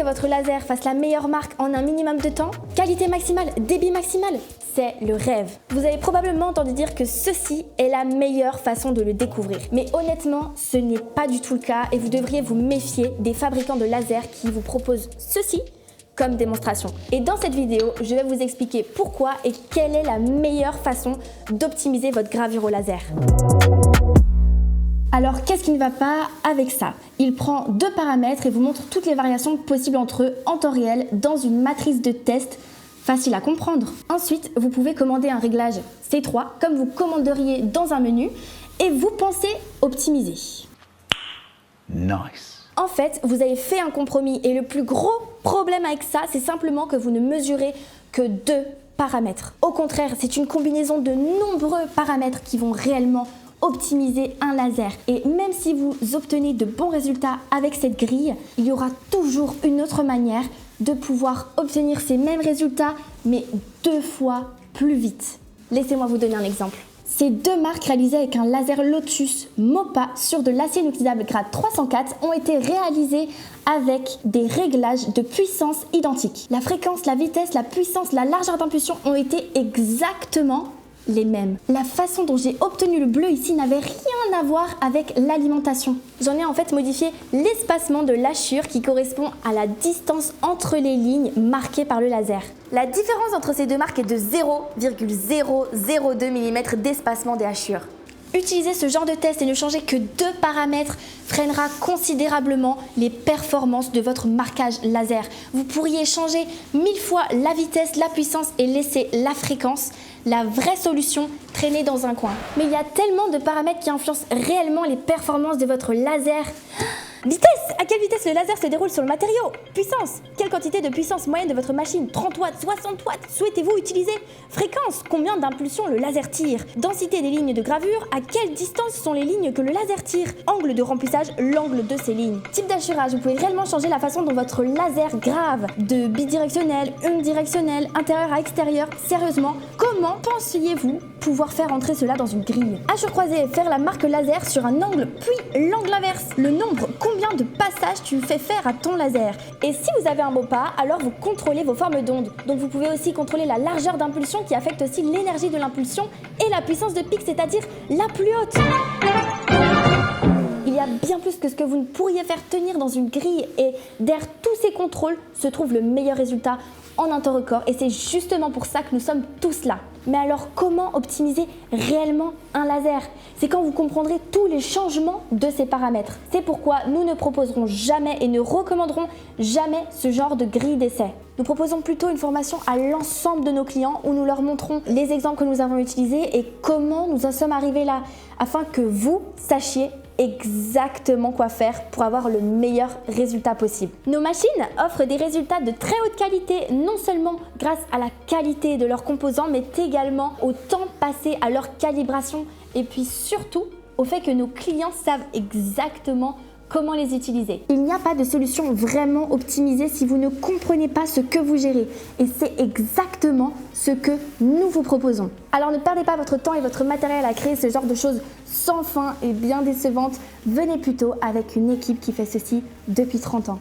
votre laser fasse la meilleure marque en un minimum de temps? Qualité maximale, débit maximal? C'est le rêve. Vous avez probablement entendu dire que ceci est la meilleure façon de le découvrir. Mais honnêtement, ce n'est pas du tout le cas et vous devriez vous méfier des fabricants de lasers qui vous proposent ceci comme démonstration. Et dans cette vidéo, je vais vous expliquer pourquoi et quelle est la meilleure façon d'optimiser votre gravure au laser. Alors, qu'est-ce qui ne va pas avec ça? Il prend deux paramètres et vous montre toutes les variations possibles entre eux en temps réel dans une matrice de test facile à comprendre. Ensuite, vous pouvez commander un réglage C3 comme vous commanderiez dans un menu et vous pensez optimiser. Nice. En fait, vous avez fait un compromis et le plus gros problème avec ça, c'est simplement que vous ne mesurez que deux paramètres. Au contraire, c'est une combinaison de nombreux paramètres qui vont réellement optimiser un laser. Et même si vous obtenez de bons résultats avec cette grille, il y aura toujours une autre manière de pouvoir obtenir ces mêmes résultats, mais 2 fois plus vite. Laissez-moi vous donner un exemple. Ces deux marques réalisées avec un laser Lotus MOPA sur de l'acier inoxydable grade 304 ont été réalisées avec des réglages de puissance identiques. La fréquence, la vitesse, la puissance, la largeur d'impulsion ont été exactement les mêmes. La façon dont j'ai obtenu le bleu ici n'avait rien à voir avec l'alimentation. J'en ai en fait modifié l'espacement de l'hachure qui correspond à la distance entre les lignes marquées par le laser. La différence entre ces deux marques est de 0,002 mm d'espacement des hachures. Utiliser ce genre de test et ne changer que deux paramètres freinera considérablement les performances de votre marquage laser. Vous pourriez changer 1000 fois la vitesse, la puissance et laisser la fréquence. La vraie solution, traîner dans un coin. Mais il y a tellement de paramètres qui influencent réellement les performances de votre laser. Vitesse! À quelle vitesse le laser se déroule sur le matériau? Puissance! Quelle quantité de puissance moyenne de votre machine? 30 watts, 60 watts? Souhaitez-vous utiliser? Fréquence! Combien d'impulsions le laser tire? Densité des lignes de gravure? À quelle distance sont les lignes que le laser tire? Angle de remplissage, l'angle de ces lignes. Type d'assurage, vous pouvez réellement changer la façon dont votre laser grave. De bidirectionnel, unidirectionnel, intérieur à extérieur. Sérieusement, comment pensiez-vous pouvoir faire entrer cela dans une grille? Hachure croisée, faire la marque laser sur un angle, puis l'angle inverse. Le nombre, combien de passages tu fais faire à ton laser? Et si vous avez un MOPA, alors vous contrôlez vos formes d'ondes. Donc vous pouvez aussi contrôler la largeur d'impulsion qui affecte aussi l'énergie de l'impulsion et la puissance de pic, c'est-à-dire la plus haute. Il y a bien plus que ce que vous ne pourriez faire tenir dans une grille et derrière tous ces contrôles se trouve le meilleur résultat en un temps record et c'est justement pour ça que nous sommes tous là. Mais alors comment optimiser réellement un laser? C'est quand vous comprendrez tous les changements de ces paramètres. C'est pourquoi nous ne proposerons jamais et ne recommanderons jamais ce genre de grille d'essai. Nous proposons plutôt une formation à l'ensemble de nos clients où nous leur montrons les exemples que nous avons utilisés et comment nous en sommes arrivés là, afin que vous sachiez exactement quoi faire pour avoir le meilleur résultat possible. Nos machines offrent des résultats de très haute qualité, non seulement grâce à la qualité de leurs composants, mais également au temps passé à leur calibration et puis surtout au fait que nos clients savent exactement comment les utiliser. Il n'y a pas de solution vraiment optimisée si vous ne comprenez pas ce que vous gérez. Et c'est exactement ce que nous vous proposons. Alors ne perdez pas votre temps et votre matériel à créer ce genre de choses sans fin et bien décevantes. Venez plutôt avec une équipe qui fait ceci depuis 30 ans.